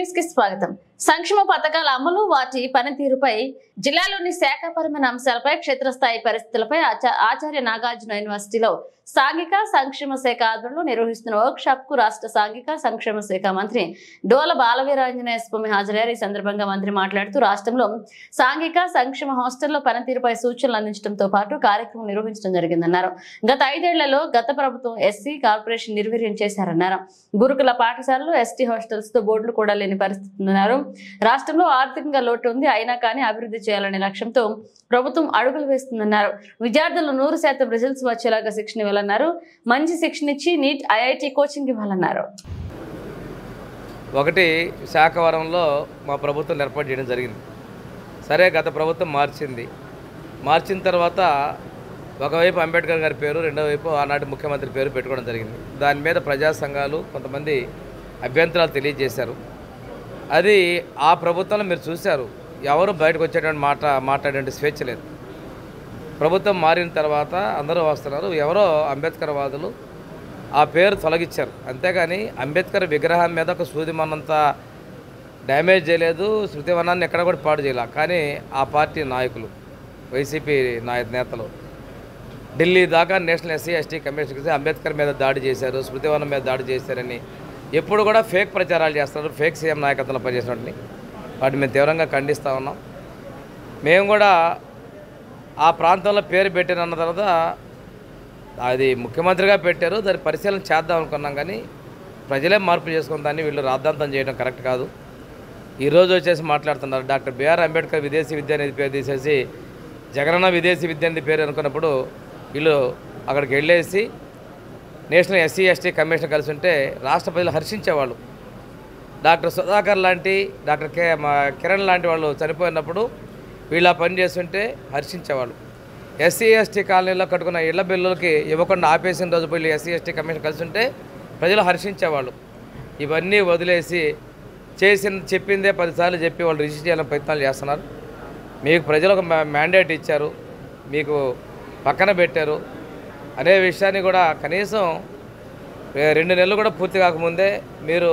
News కి స్వాగతం. సంక్షేమ పథకాల అమలు వాటి పనితీరుపై జిల్లాలోని శాఖపరమైన అంశాలపై క్షేత్రస్థాయి పరిస్థితులపై ఆచార్య నాగార్జున యూనివర్సిటీలో సాంఘిక సంక్షేమ శాఖ ఆధ్వర్యంలో నిర్వహిస్తున్న వర్క్ షాప్ కు రాష్ట్ర సాంఘిక సంక్షేమ శాఖ మంత్రి డోల బాలవీరాంజనేయ స్వామి హాజరయ్యారు. ఈ సందర్భంగా మంత్రి మాట్లాడుతూ రాష్ట్రంలో సాంఘిక సంక్షేమ హాస్టల్లో పనితీరుపై సూచనలు అందించడంతో పాటు కార్యక్రమం నిర్వహించడం జరిగిందన్నారు. గత 5 ఏళ్లలో గత ప్రభుత్వం ఎస్సీ కార్పొరేషన్ నిర్వీర్యం చేశారన్నారు. గురుకుల పాఠశాలలు ఎస్టీ హాస్టల్స్ తో బోర్డులు కూడా లేని పరిస్థితి ఉన్నారు. రాష్ట్రంలో ఆర్థికంగా లోటు ఉంది, అయినా కానీ అభివృద్ధి చేయాలనే లక్ష్యంతో ప్రభుత్వం అడుగులు వేస్తుందన్నారు. విద్యార్థులు 100% రిజల్ట్స్ వచ్చేలాగా శిక్షణ ఇవ్వాలన్నారు. మంచి శిక్షణ ఇచ్చి నీట్ ఐఐటి కోచింగ్ ఇవ్వాలన్నారు. ఒకటి శాఖవరంలో మా ప్రభుత్వం ఏర్పాటు చేయడం జరిగింది. సరే, గత ప్రభుత్వం మార్చిన తర్వాత ఒకవైపు అంబేద్కర్ గారి పేరు, రెండో వైపు ఆనాటి ముఖ్యమంత్రి పేరు పెట్టుకోవడం జరిగింది. దాని మీద ప్రజా సంఘాలు కొంతమంది అభ్యంతరాలు తెలియజేశారు. అది ఆ ప్రభుత్వంలో మీరు చూశారు, ఎవరు బయటకు వచ్చేటువంటి మాట్లాడే స్వేచ్ఛ లేదు. ప్రభుత్వం మారిన తర్వాత అందరూ వస్తున్నారు. ఎవరో అంబేద్కర్ వాదులు ఆ పేరు తొలగించారు, అంతేగాని అంబేద్కర్ విగ్రహం మీద ఒక సూదిమన్నంత డ్యామేజ్ చేయలేదు, శృతివనాన్ని ఎక్కడ కూడా పాడు చేయలే. కానీ ఆ పార్టీ నాయకులు, వైసీపీ నేతలు ఢిల్లీ దాకా national SC ST commission Ambedkar మీద దాడి చేశారు, స్మృతివనం మీద దాడి చేశారని ఎప్పుడు కూడా ఫేక్ ప్రచారాలు చేస్తున్నారు. ఫేక్ సీఎం నాయకత్వంలో పనిచేసినట్టు వాటిని మేము తీవ్రంగా ఖండిస్తూ ఉన్నాం. మేము కూడా ఆ ప్రాంతంలో పేరు పెట్టినన్న తర్వాత అది ముఖ్యమంత్రిగా పెట్టారు, దాన్ని పరిశీలన చేద్దాం అనుకున్నాం. కానీ ప్రజలే మార్పు చేసుకున్న దాన్ని వీళ్ళు రాద్ధాంతం చేయడం కరెక్ట్ కాదు. ఈరోజు వచ్చేసి మాట్లాడుతున్నారు, డాక్టర్ బిఆర్ అంబేద్కర్ విదేశీ విద్య అనేది పేరు తీసేసి జగనన్న విదేశీ విద్య అనేది పేరు అనుకున్నప్పుడు వీళ్ళు అక్కడికి వెళ్ళేసి నేషనల్ ఎస్సీ ఎస్టీ కమిషన్ కలిసి ఉంటే రాష్ట్ర ప్రజలు హర్షించేవాళ్ళు. డాక్టర్ సుధాకర్ లాంటి, డాక్టర్ కిరణ్ లాంటి వాళ్ళు చనిపోయినప్పుడు వీళ్ళ పని చేస్తుంటే హర్షించేవాళ్ళు. ఎస్సీ ఎస్టీ కాలనీలో కట్టుకున్న ఇళ్ల బిల్లులకి ఇవ్వకుండా ఆపేసిన రోజు వీళ్ళు ఎస్సీ ఎస్టీ కమిషన్ కలిసి ఉంటే ప్రజలు హర్షించేవాళ్ళు. ఇవన్నీ వదిలేసి చెప్పిందే 10 సార్లు చెప్పి వాళ్ళు రిజిస్టర్ చేయాలని ప్రయత్నాలు చేస్తున్నారు. మీకు ప్రజలు ఒక మ్యాండేట్ ఇచ్చారు, మీకు పక్కన పెట్టారు అనే విషయాన్ని కూడా కనీసం 2 నెలలు కూడా పూర్తి కాకముందే మీరు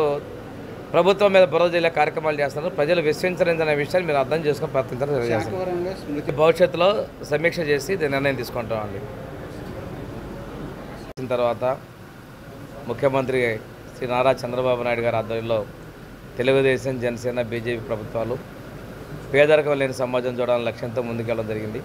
ప్రభుత్వం మీద బురద జల్లే కార్యక్రమాలు చేస్తున్నారు. ప్రజలు విశ్వసించలేదనే విషయాన్ని మీరు అర్థం చేసుకొని ప్రయత్నించారు. భవిష్యత్తులో సమీక్ష చేసి నిర్ణయం తీసుకుంటామండి. తర్వాత ముఖ్యమంత్రి శ్రీ నారా చంద్రబాబు నాయుడు గారి ఆధ్వర్యంలో తెలుగుదేశం, జనసేన, బీజేపీ ప్రభుత్వాలు పేదరికం లేని సమాజం చూడాలని లక్ష్యంతో ముందుకెళ్ళడం జరిగింది.